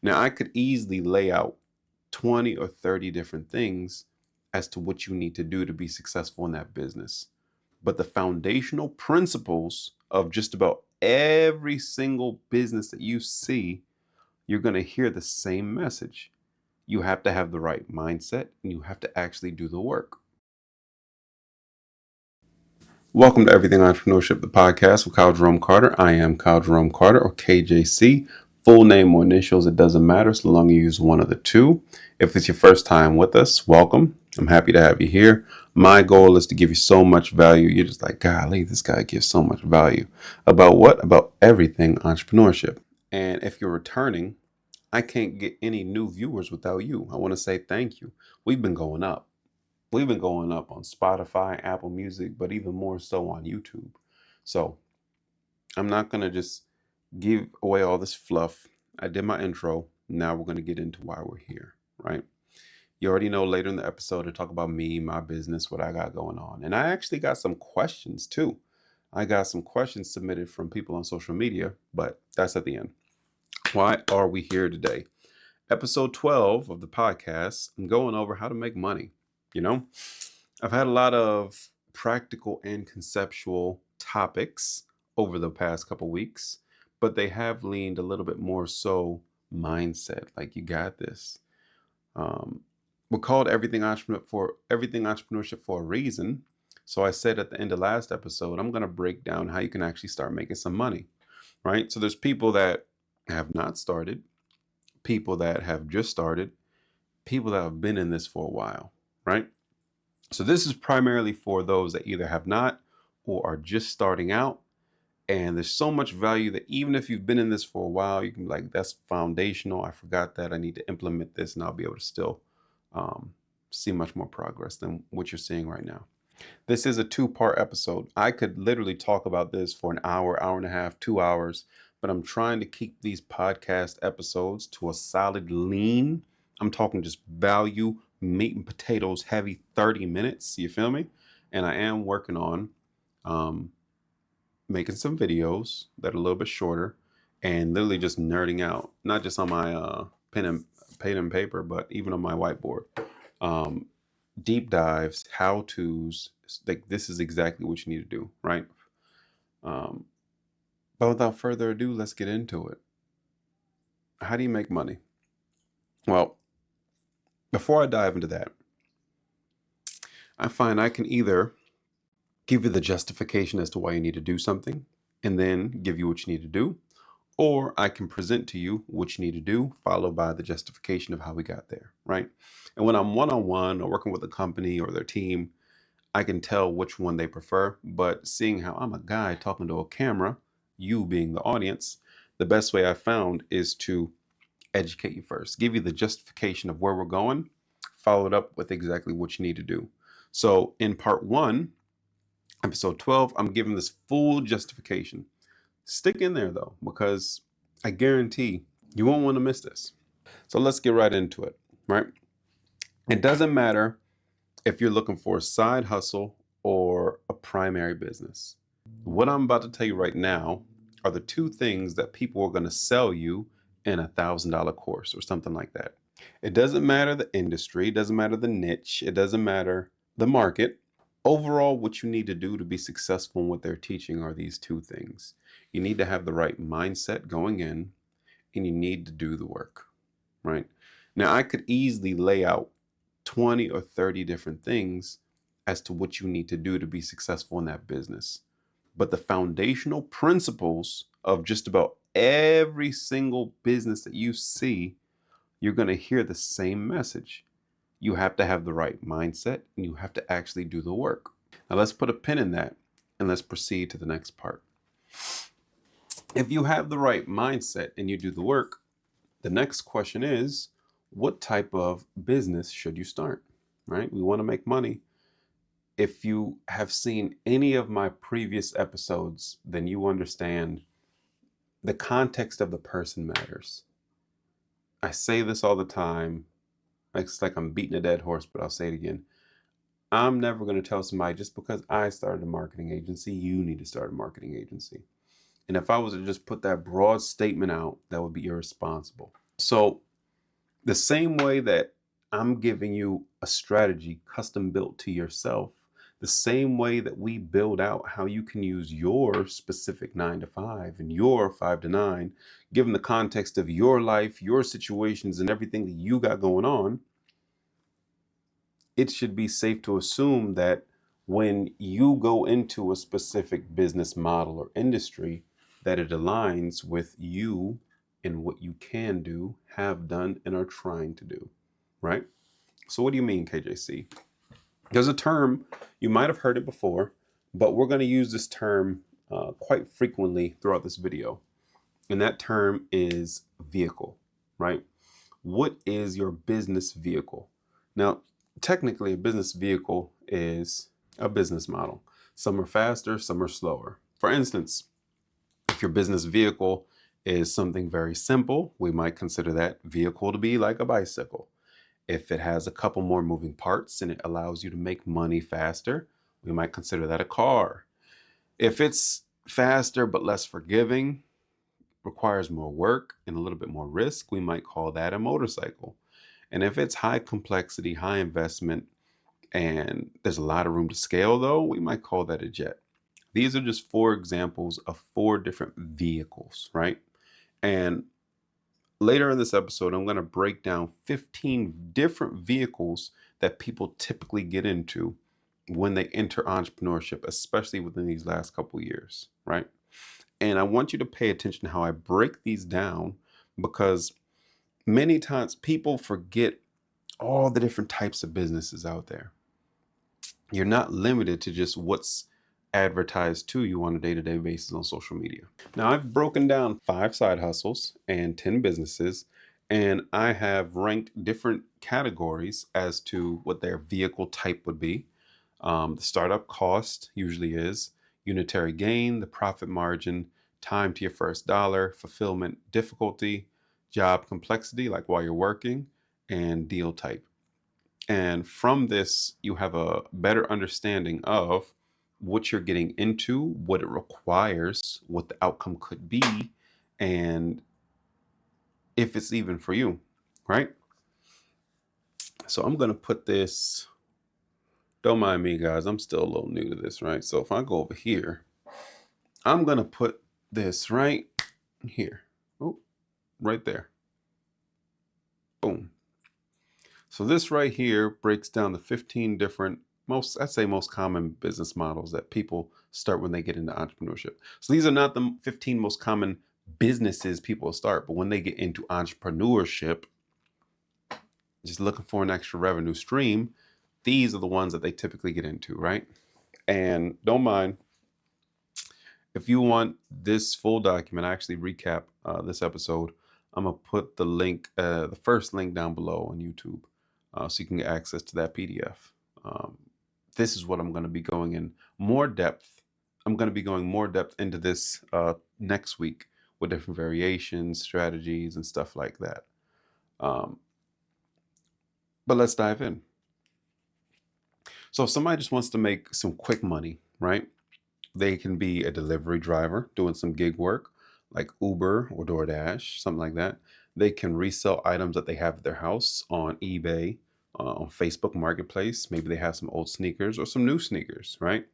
Now, I could easily lay out 20 or 30 different things as to what you need to do to be successful in that business. But the foundational principles of just about every single business that you see, you're going to hear the same message. You have to have the right mindset and you have to actually do the work. Welcome to Everything Entrepreneurship, the podcast with Kyle Jerome Carter. I am Kyle Jerome Carter, or KJC. Full name or initials, it doesn't matter so long as you use one of the two. If it's your first time with us, welcome. I'm happy to have you here. My goal is to give you so much value. You're just like, golly, this guy gives so much value. About what? About everything entrepreneurship. And if you're returning, I can't get any new viewers without you. I want to say thank you. We've been going up. We've been going up on Spotify, Apple Music, but even more so on YouTube. So I'm not going to just give away all this fluff. I did my intro. Now we're going to get into why we're here, right? You already know later in the episode to talk about me, my business, what I got going on. And I actually got some questions too. I got some questions submitted from people on social media, but that's at the end. Why are we here today? Episode 12 of the podcast, I'm going over how to make money. I've had a lot of practical and conceptual topics over the past couple weeks, but they have leaned a little bit more so mindset, like you got this. We're called Everything Entrepreneurship for a reason. So I said at the end of last episode, I'm going to break down how you can actually start making some money, right? So there's people that have not started, people that have just started, people that have been in this for a while, right? So this is primarily for those that either have not or are just starting out. And there's so much value that even if you've been in this for a while, you can be like, that's foundational. I forgot that. I need to implement this and I'll be able to still see much more progress than what you're seeing right now. This is a 2-part episode. I could literally talk about this for an hour, hour and a half, 2 hours, but I'm trying to keep these podcast episodes to a solid lean. I'm talking just value, meat and potatoes, heavy 30 minutes. You feel me? And I am working on making some videos that are a little bit shorter and literally just nerding out, not just on my pen and paper, but even on my whiteboard. Deep dives, how to's, like this is exactly what you need to do, right? But without further ado, let's get into it. How do you make money? Well, before I dive into that, I find I can either give you the justification as to why you need to do something and then give you what you need to do, or I can present to you what you need to do, followed by the justification of how we got there, right? And when I'm one-on-one or working with a company or their team, I can tell which one they prefer. But seeing how I'm a guy talking to a camera, you being the audience, the best way I found is to educate you first, give you the justification of where we're going, followed up with exactly what you need to do. So in part 1, episode 12, I'm giving this full justification. Stick in there though, because I guarantee you won't want to miss this. So let's get right into it, right? It doesn't matter if you're looking for a side hustle or a primary business. What I'm about to tell you right now are the 2 things that people are going to sell you in $1,000 course or something like that. It doesn't matter the industry, it doesn't matter the niche, it doesn't matter the market. Overall, what you need to do to be successful in what they're teaching are these 2 things. You need to have the right mindset going in, and you need to do the work, right? Now, I could easily lay out 20 or 30 different things as to what you need to do to be successful in that business. But the foundational principles of just about every single business that you see, you're going to hear the same message. You have to have the right mindset and you have to actually do the work. Now let's put a pin in that and let's proceed to the next part. If you have the right mindset and you do the work, the next question is, what type of business should you start, right? We want to make money. If you have seen any of my previous episodes, then you understand the context of the person matters. I say this all the time. It's like I'm beating a dead horse, but I'll say it again. I'm never going to tell somebody just because I started a marketing agency, you need to start a marketing agency. And if I was to just put that broad statement out, that would be irresponsible. So the same way that I'm giving you a strategy custom built to yourself, the same way that we build out how you can use your specific 9 to 5 and your 5 to 9, given the context of your life, your situations, and everything that you got going on, it should be safe to assume that when you go into a specific business model or industry, that it aligns with you and what you can do, have done, and are trying to do, right? So what do you mean, KJC? There's a term, you might have heard it before, but we're going to use this term quite frequently throughout this video. And that term is vehicle, right? What is your business vehicle? Now, technically, a business vehicle is a business model. Some are faster, some are slower. For instance, if your business vehicle is something very simple, we might consider that vehicle to be like a bicycle. If it has a couple more moving parts and it allows you to make money faster, we might consider that a car. If it's faster but less forgiving, requires more work and a little bit more risk, we might call that a motorcycle. And if it's high complexity, high investment, and there's a lot of room to scale, though, we might call that a jet. These are just 4 examples of 4 different vehicles, right? And later in this episode, I'm going to break down 15 different vehicles that people typically get into when they enter entrepreneurship, especially within these last couple years, right? And I want you to pay attention to how I break these down, because many times people forget all the different types of businesses out there. You're not limited to just what's advertised to you on a day-to-day basis on social media. Now, I've broken down 5 side hustles and 10 businesses, and I have ranked different categories as to what their vehicle type would be. The startup cost usually is unitary gain, the profit margin, time to your first dollar, fulfillment difficulty, job complexity, like while you're working, and deal type. And from this, you have a better understanding of what you're getting into, what it requires, what the outcome could be, and if it's even for you, right? So I'm going to put this, don't mind me, guys, I'm still a little new to this, right? So if I go over here, I'm going to put this right here. Oh, right there. Boom. So this right here breaks down the 15 different, I'd say most common business models that people start when they get into entrepreneurship. So these are not the 15 most common businesses people start, but when they get into entrepreneurship, just looking for an extra revenue stream, these are the ones that they typically get into, right? And don't mind, if you want this full document, I actually recap this episode. I'm gonna put the link, the first link down below on YouTube, so you can get access to that PDF. This is what I'm going to be going in more depth. I'm going to be going more depth into this next week with different variations, strategies, and stuff like that. But let's dive in. So if somebody just wants to make some quick money, right? They can be a delivery driver doing some gig work like Uber or DoorDash, something like that. They can resell items that they have at their house on eBay, on Facebook Marketplace. Maybe they have some old sneakers or some new sneakers, right?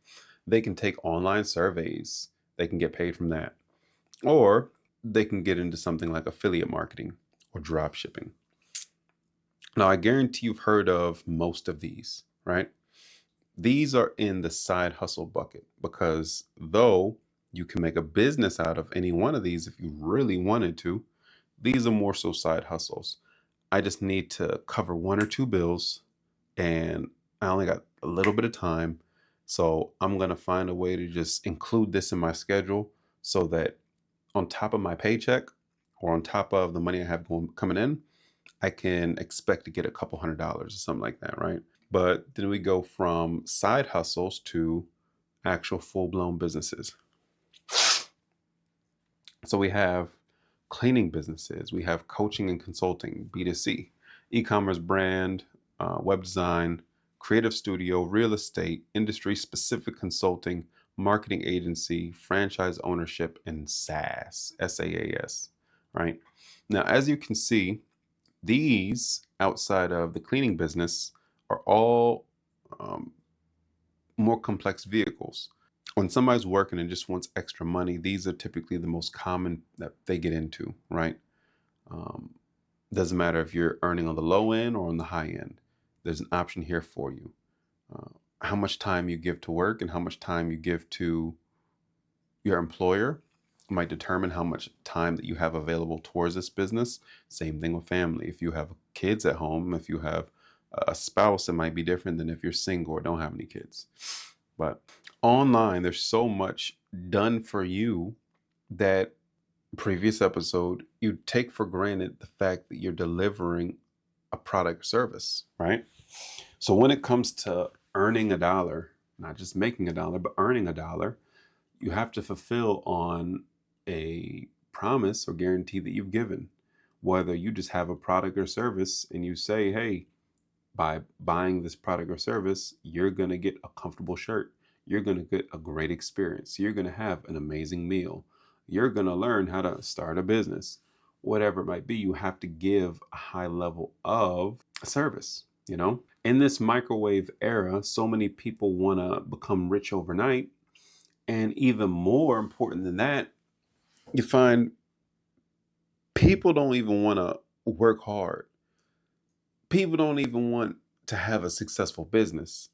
They can take online surveys. They can get paid from that. Or they can get into something like affiliate marketing or drop shipping. Now, I guarantee you've heard of most of these, right? These are in the side hustle bucket, because though you can make a business out of any one of these if you really wanted to, these are more so side hustles. I just need to cover 1 or 2 bills, and I only got a little bit of time. So I'm going to find a way to just include this in my schedule so that on top of my paycheck or on top of the money I have coming in, I can expect to get a couple $100s or something like that, right? But then we go from side hustles to actual full-blown businesses. So we have cleaning businesses, we have coaching and consulting, B2C, e-commerce brand, web design, creative studio, real estate, industry-specific consulting, marketing agency, franchise ownership, and SaaS, SaaS, right? Now, as you can see, these outside of the cleaning business are all um, more complex vehicles. When somebody's working and just wants extra money, these are typically the most common that they get into, right? Um, doesn't matter if you're earning on the low end or on the high end, there's an option here for you. Uh, how much time you give to work and how much time you give to your employer might determine how much time that you have available towards this business. Same thing with family. If you have kids at home, if you have a spouse, it might be different than if you're single or don't have any kids. But online, there's so much done for you that previous episode, you take for granted the fact that you're delivering a product or service, right? So when it comes to earning a dollar, not just making a dollar, but earning a dollar, you have to fulfill on a promise or guarantee that you've given. Whether you just have a product or service and you say, hey, by buying this product or service, you're going to get a comfortable shirt. You're going to get a great experience. You're going to have an amazing meal. You're going to learn how to start a business. Whatever it might be, you have to give a high level of service, you know? In this microwave era, so many people want to become rich overnight. And even more important than that, you find people don't even want to work hard. People don't even want to have a successful business.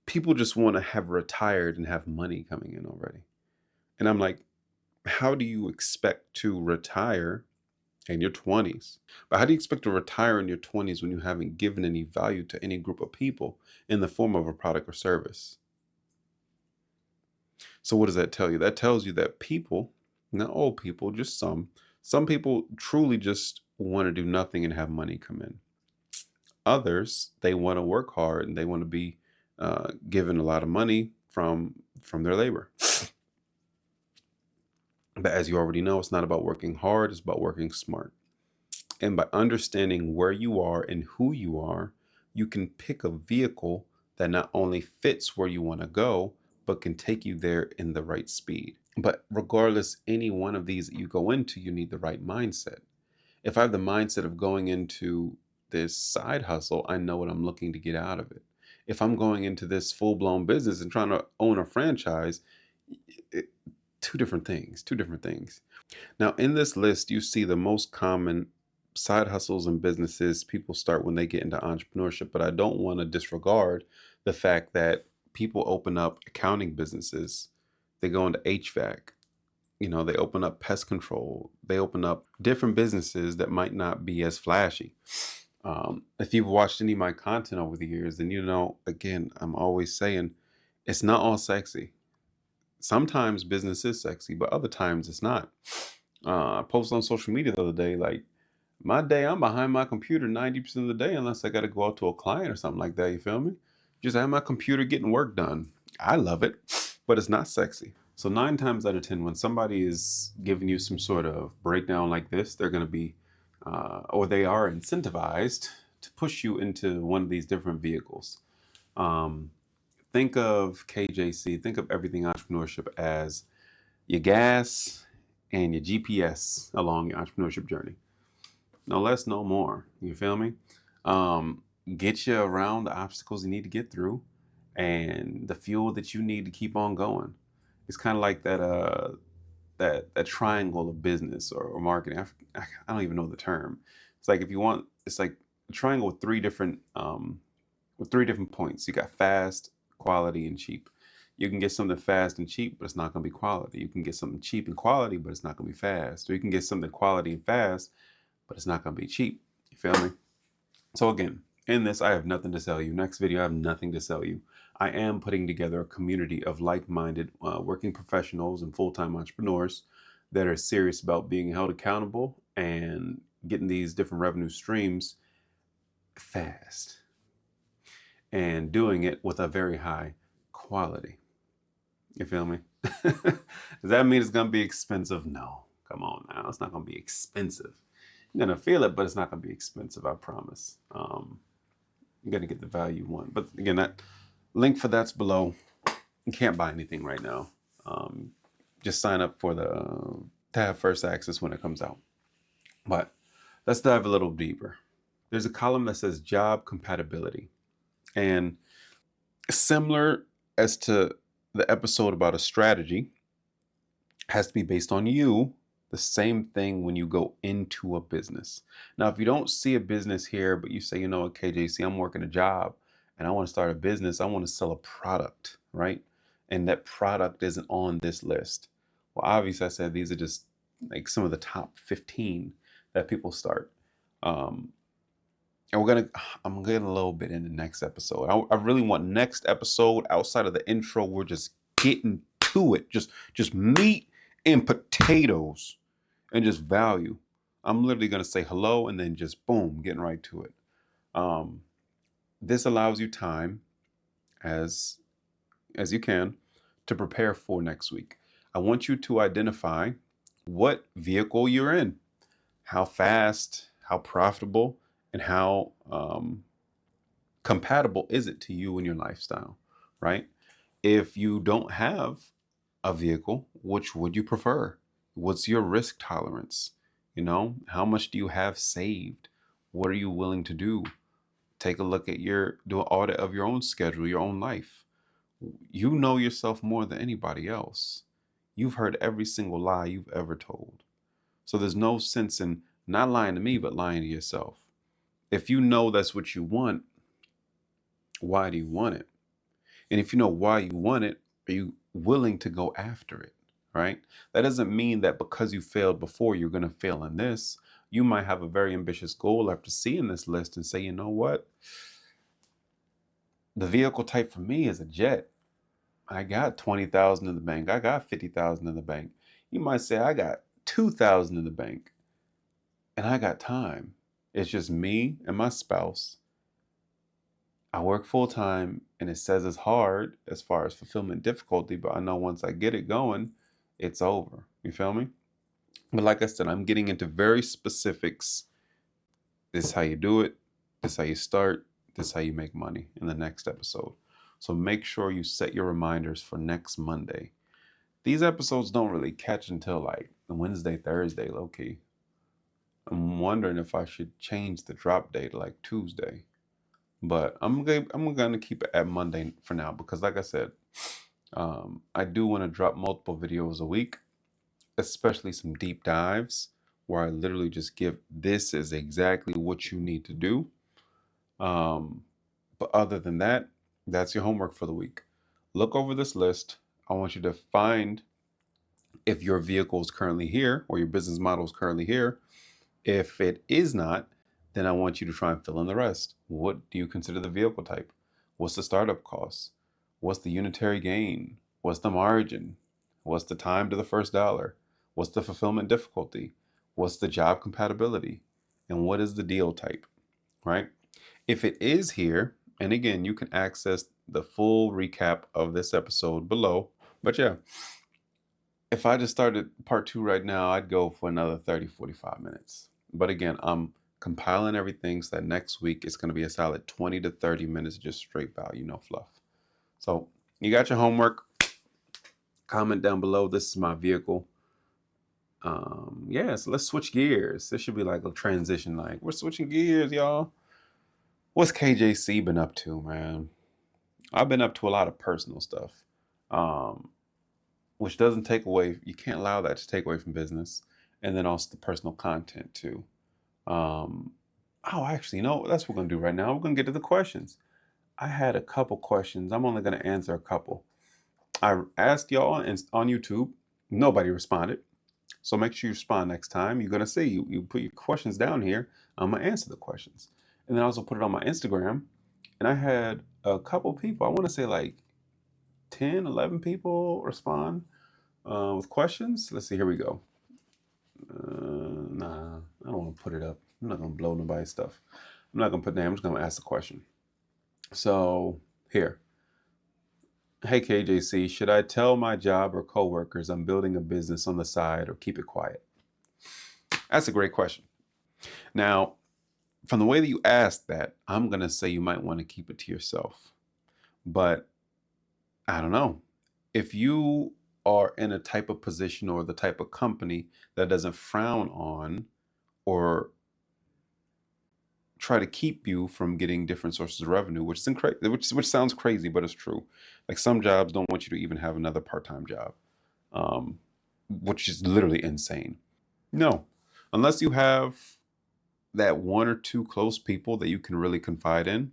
People just want to have retired and have money coming in already. And I'm like, how do you expect to retire in your 20s? But how do you expect to retire in your 20s when you haven't given any value to any group of people in the form of a product or service? So what does that tell you? That tells you that people, not all people, just some people truly just want to do nothing and have money come in. Others, they want to work hard and they want to be given a lot of money from their labor. But as you already know, it's not about working hard, it's about working smart. And by understanding where you are and who you are, you can pick a vehicle that not only fits where you want to go, but can take you there in the right speed. But regardless, any one of these that you go into, you need the right mindset. If I have the mindset of going into this side hustle, I know what I'm looking to get out of it. If I'm going into this full-blown business and trying to own a franchise, it, two different things. Now, in this list, you see the most common side hustles and businesses people start when they get into entrepreneurship, but I don't want to disregard the fact that people open up accounting businesses, they go into HVAC, they open up pest control, they open up different businesses that might not be as flashy. If you've watched any of my content over the years, then again, I'm always saying it's not all sexy. Sometimes business is sexy, but other times it's not. I posted on social media the other day, like, my day, I'm behind my computer 90% of the day unless I got to go out to a client or something like that. You feel me? Just have my computer getting work done. I love it, but it's not sexy. So 9 times out of 10, when somebody is giving you some sort of breakdown like this, they're going to be, or they are incentivized to push you into one of these different vehicles. Think of KJC, think of everything entrepreneurship as your gas and your GPS along your entrepreneurship journey. No less, no more. You feel me? Get you around the obstacles you need to get through and the fuel that you need to keep on going. It's kind of like that triangle of business or marketing. I don't even know the term. It's like it's like a triangle with three different points. You got fast, quality, and cheap. You can get something fast and cheap, but it's not going to be quality. You can get something cheap and quality, but it's not going to be fast. Or you can get something quality and fast, but it's not going to be cheap. You feel me? So again, in this, I have nothing to sell you. Next video, I have nothing to sell you. I am putting together a community of like-minded working professionals and full-time entrepreneurs that are serious about being held accountable and getting these different revenue streams fast and doing it with a very high quality. You feel me? Does that mean it's going to be expensive? No. Come on now. It's not going to be expensive. You're going to feel it, but it's not going to be expensive, I promise. You're going to get the value you want. But again, that link for that's below. You can't buy anything right now. Just sign up for to have first access when it comes out. But let's dive a little deeper. There's a column that says job compatibility. And similar as to the episode about a strategy, has to be based on you. The same thing when you go into a business. Now, if you don't see a business here, but you say, you know what, KJC, I'm working a job and I want to start a business, I want to sell a product, right? And that product isn't on this list. Well, obviously, I said these are just like some of the top 15 that people start. Um, and I'm getting a little bit in the next episode. I really want next episode outside of the intro. We're just getting to it, just meat and potatoes and just value. I'm literally gonna say hello and then just boom, getting right to it. Um, this allows you time as you can to prepare for next week. I want you to identify what vehicle you're in, how fast, how profitable, and how compatible is it to you and your lifestyle, right? If you don't have a vehicle, which would you prefer? What's your risk tolerance? You know, how much do you have saved? What are you willing to do? Take a look at do an audit of your own schedule, your own life. You know yourself more than anybody else. You've heard every single lie you've ever told. So there's no sense in not lying to me, but lying to yourself. If you know that's what you want, why do you want it? And if you know why you want it, are you willing to go after it? Right? That doesn't mean that because you failed before, you're going to fail in this. You might have a very ambitious goal after seeing this list and say, you know what? The vehicle type for me is a jet. I got 20,000 in the bank. I got 50,000 in the bank. You might say, I got 2,000 in the bank and I got time. It's just me and my spouse. I work full time and it says it's hard as far as fulfillment difficulty, but I know once I get it going, it's over. You feel me? But like I said, I'm getting into very specifics. This is how you do it. This is how you start. This is how you make money in the next episode. So make sure you set your reminders for next Monday. These episodes don't really catch until like Wednesday, Thursday, low key. I'm wondering if I should change the drop date to like Tuesday. But I'm gonna keep it at Monday for now because, like I said, I do want to drop multiple videos a week, especially some deep dives where I literally just give this is exactly what you need to do. Um, but other than that, that's your homework for the week. Look over this list. I want you to find if your vehicle is currently here or your business model is currently here. If it is not, then I want you to try and fill in the rest. What do you consider the vehicle type? What's the startup cost? What's the unitary gain? What's the margin? What's the time to the first dollar? What's the fulfillment difficulty? What's the job compatibility? And what is the deal type, right? If it is here, and again, you can access the full recap of this episode below. But yeah, if I just started part two right now, I'd go for another 30, 45 minutes. But again, I'm compiling everything so that next week it's going to be a solid 20 to 30 minutes, just straight value, no fluff. So you got your homework. Comment down below. This is my vehicle. Yeah, so let's switch gears. This should be like a transition. Like, we're switching gears, y'all. What's KJC been up to, man? I've been up to a lot of personal stuff. Um, which doesn't take away, you can't allow that to take away from business. And then also the personal content too. Um, oh, actually, you know, that's what we're going to do right now. We're going to get to the questions. I had a couple questions. I'm only going to answer a couple. I asked y'all on YouTube. Nobody responded. So make sure you respond next time. You're going to see, you put your questions down here. I'm going to answer the questions. And then I also put it on my Instagram. And I had a couple people, I want to say like 10, 11 people respond with questions. Let's see, here we go. Nah, I don't want to put it up. I'm not going to blow nobody's stuff. I'm not going to put name. I'm just going to ask the question. So here. Hey KJC, should I tell my job or coworkers I'm building a business on the side or keep it quiet? That's a great question. Now, from the way that you asked that, I'm going to say you might want to keep it to yourself. But I don't know. If you are in a type of position or the type of company that doesn't frown on or try to keep you from getting different sources of revenue, which sounds crazy, but it's true. Like some jobs don't want you to even have another part-time job, um, which is literally insane. No, unless you have that one or two close people that you can really confide in,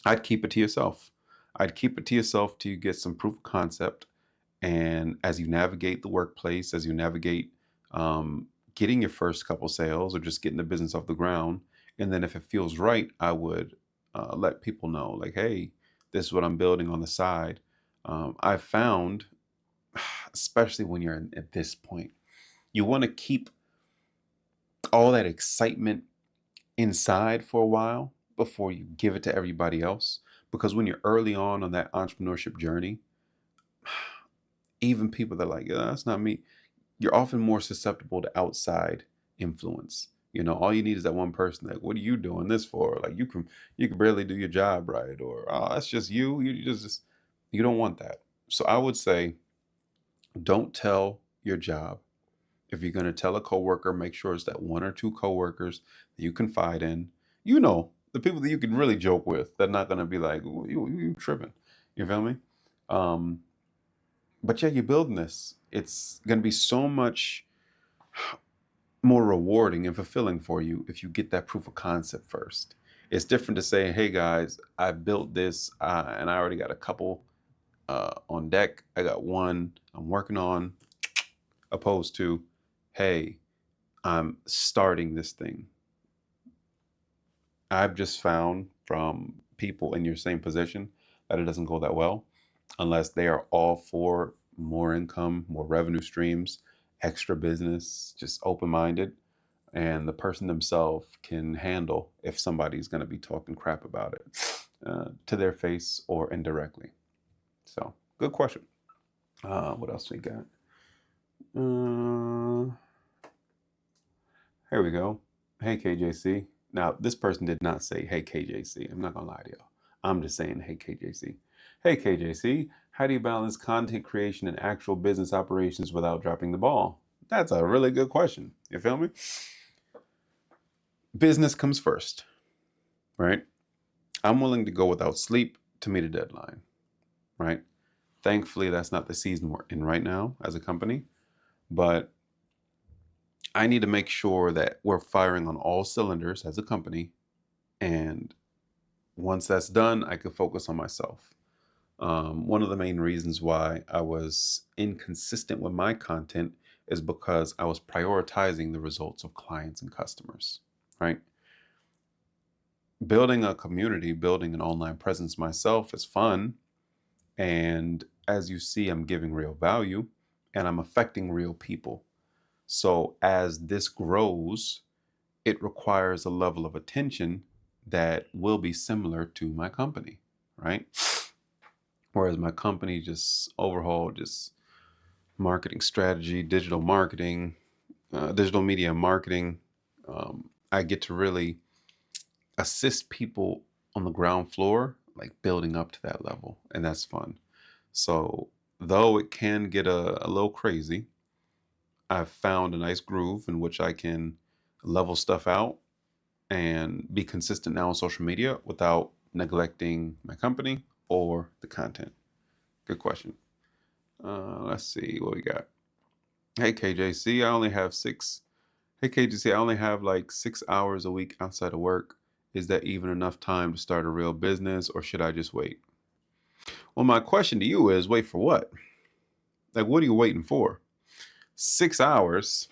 I'd keep it to yourself. I'd keep it to yourself till you get some proof of concept. And as you navigate the workplace, as you navigate um, getting your first couple sales or just getting the business off the ground, and then if it feels right, I would let people know, like, hey, this is what I'm building on the side. I've found, especially when you're at this point, you want to keep all that excitement inside for a while before you give it to everybody else. Because when you're early on that entrepreneurship journey, even people that are like, yeah, that's not me, you're often more susceptible to outside influence. All you need is that one person, like, what are you doing this for? Like, you can barely do your job right, or oh, that's just you. You don't want that. So I would say, don't tell your job. If you're going to tell a coworker, make sure it's that one or two coworkers that you confide in. The people that you can really joke with. They're not going to be like, "Ooh, you tripping." You feel me? Um, but yeah, you're building this. It's going to be so much more rewarding and fulfilling for you if you get that proof of concept first. It's different to say, "Hey guys, I built this, and I already got a couple on deck. I got one I'm working on," opposed to, "Hey, I'm starting this thing." I've just found from people in your same position that it doesn't go that well unless they are all for more income, more revenue streams, extra business, just open minded. And the person themselves can handle if somebody's going to be talking crap about it to their face or indirectly. So, good question. What else we got? Uh, Here we go. Hey, KJC. Now, this person did not say, hey, KJC. I'm not going to lie to y'all. I'm just saying, hey, KJC. Hey, KJC. How do you balance content creation and actual business operations without dropping the ball? That's a really good question. You feel me? Business comes first, right? I'm willing to go without sleep to meet a deadline, right? Thankfully, that's not the season we're in right now as a company, but I need to make sure that we're firing on all cylinders as a company. And once that's done, I can focus on myself. One of the main reasons why I was inconsistent with my content is because I was prioritizing the results of clients and customers, right? Building a community, building an online presence myself is fun. And as you see, I'm giving real value and I'm affecting real people. So as this grows, it requires a level of attention that will be similar to my company, right? Whereas my company just overhauled just marketing strategy, digital marketing, digital media marketing. I get to really assist people on the ground floor, like building up to that level, and that's fun. So though it can get a little crazy, I've found a nice groove in which I can level stuff out and be consistent now on social media without neglecting my company or the content. Good question. Let's see what we got. Hey KJC, I only have six. Hey KJC, I only have like 6 hours a week outside of work. Is that even enough time to start a real business, or should I just wait? Well, my question to you is, wait for what? Like, what are you waiting for? 6 hours.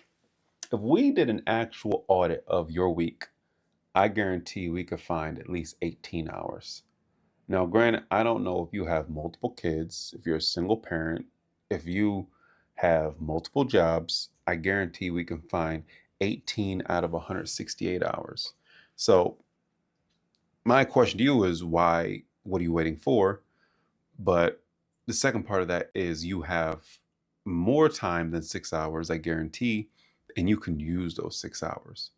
If we did an actual audit of your week, I guarantee we could find at least 18 hours. Now, granted, I don't know if you have multiple kids, if you're a single parent, if you have multiple jobs, I guarantee we can find 18 out of 168 hours. So, my question to you is why, what are you waiting for? But the second part of that is you have more time than 6 hours, I guarantee, and you can use those 6 hours.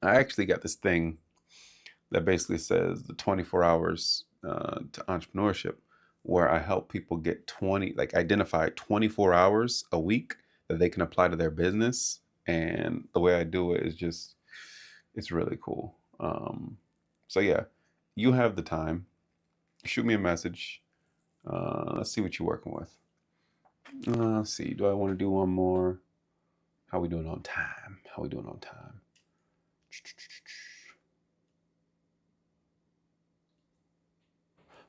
I actually got this thing that basically says the 24 hours to entrepreneurship, where I help people get identify 24 hours a week that they can apply to their business. And the way I do it is just, it's really cool. So yeah, you have the time. Shoot me a message. Let's see what you're working with. Let's see. Do I want to do one more? How we doing on time? How we doing on time?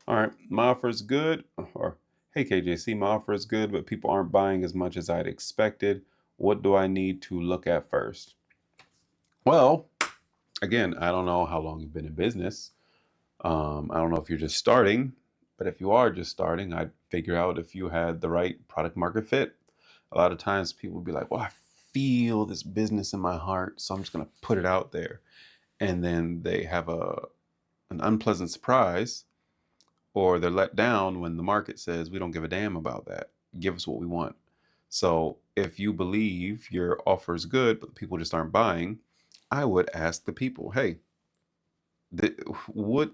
All right, my offer is good. Or, hey KJC, my offer is good, but people aren't buying as much as I'd expected. What do I need to look at first? Well, again, I don't know how long you've been in business. I don't know if you're just starting, but if you are just starting, I'd figure out if you had the right product market fit. A lot of times people will be like, well, I feel this business in my heart, so I'm just going to put it out there. And then they have an unpleasant surprise, or they're let down when the market says, we don't give a damn about that. Give us what we want. So if you believe your offer is good, but people just aren't buying, I would ask the people, hey, what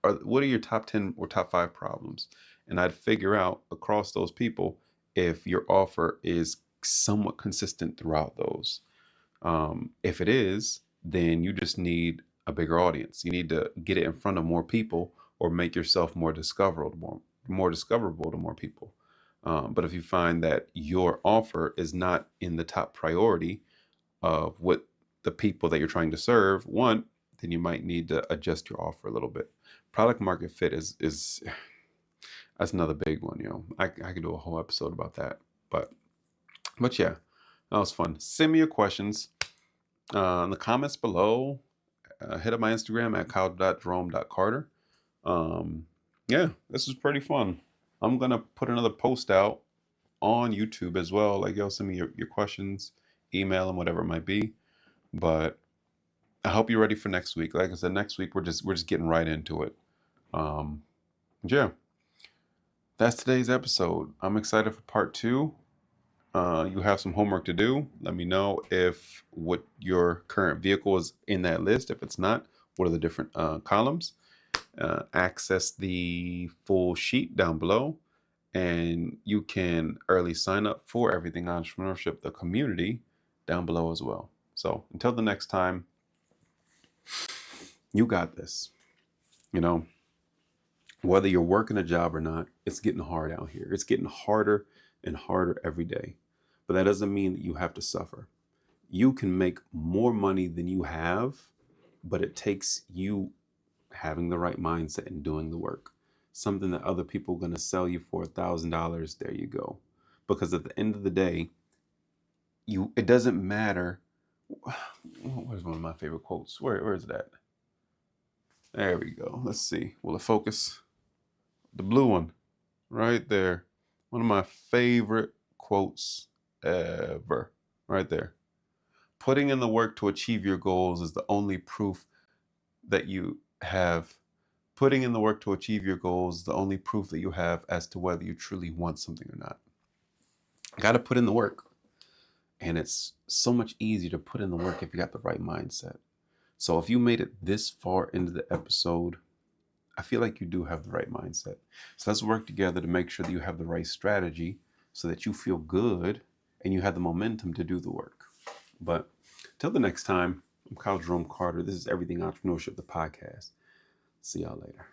what are your top 10 or top 5 problems? And I'd figure out across those people if your offer is somewhat consistent throughout those. If it is, then you just need a bigger audience. You need to get it in front of more people or make yourself more discoverable, more discoverable to more people. But if you find that your offer is not in the top priority of what the people that you're trying to serve want, then you might need to adjust your offer a little bit. Product market fit is that's another big one. I could do a whole episode about that. But yeah, that was fun. Send me your questions in the comments below. Hit up my Instagram at kyle.jerome.carter. Yeah, this was pretty fun. I'm gonna put another post out on YouTube as well. Like, yo, send me your questions, email them, whatever it might be. But I hope you're ready for next week. Like I said, next week we're just getting right into it. Um, yeah, that's today's episode. I'm excited for part 2. You have some homework to do. Let me know if what your current vehicle is in that list. If it's not, what are the different columns? Access the full sheet down below, and you can early sign up for Everything Entrepreneurship, the community, down below as well. So until the next time, you got this. You know, whether you're working a job or not, it's getting hard out here. It's getting harder and harder every day. But that doesn't mean that you have to suffer. You can make more money than you have, but it takes you having the right mindset and doing the work. Something that other people are going to sell you for $1,000, there you go. Because at the end of the day, it doesn't matter. Where's one of my favorite quotes? Where is that? There we go. Let's see. Will it focus? The blue one, right there. One of my favorite quotes ever, right there. Putting in the work to achieve your goals is the only proof that you have. Putting in the work to achieve your goals is the only proof that you have as to whether you truly want something or not. Got to put in the work. And it's so much easier to put in the work if you got the right mindset. So if you made it this far into the episode, I feel like you do have the right mindset. So let's work together to make sure that you have the right strategy so that you feel good and you have the momentum to do the work. But till the next time, I'm Kyle Jerome Carter. This is Everything Entrepreneurship, the podcast. See y'all later.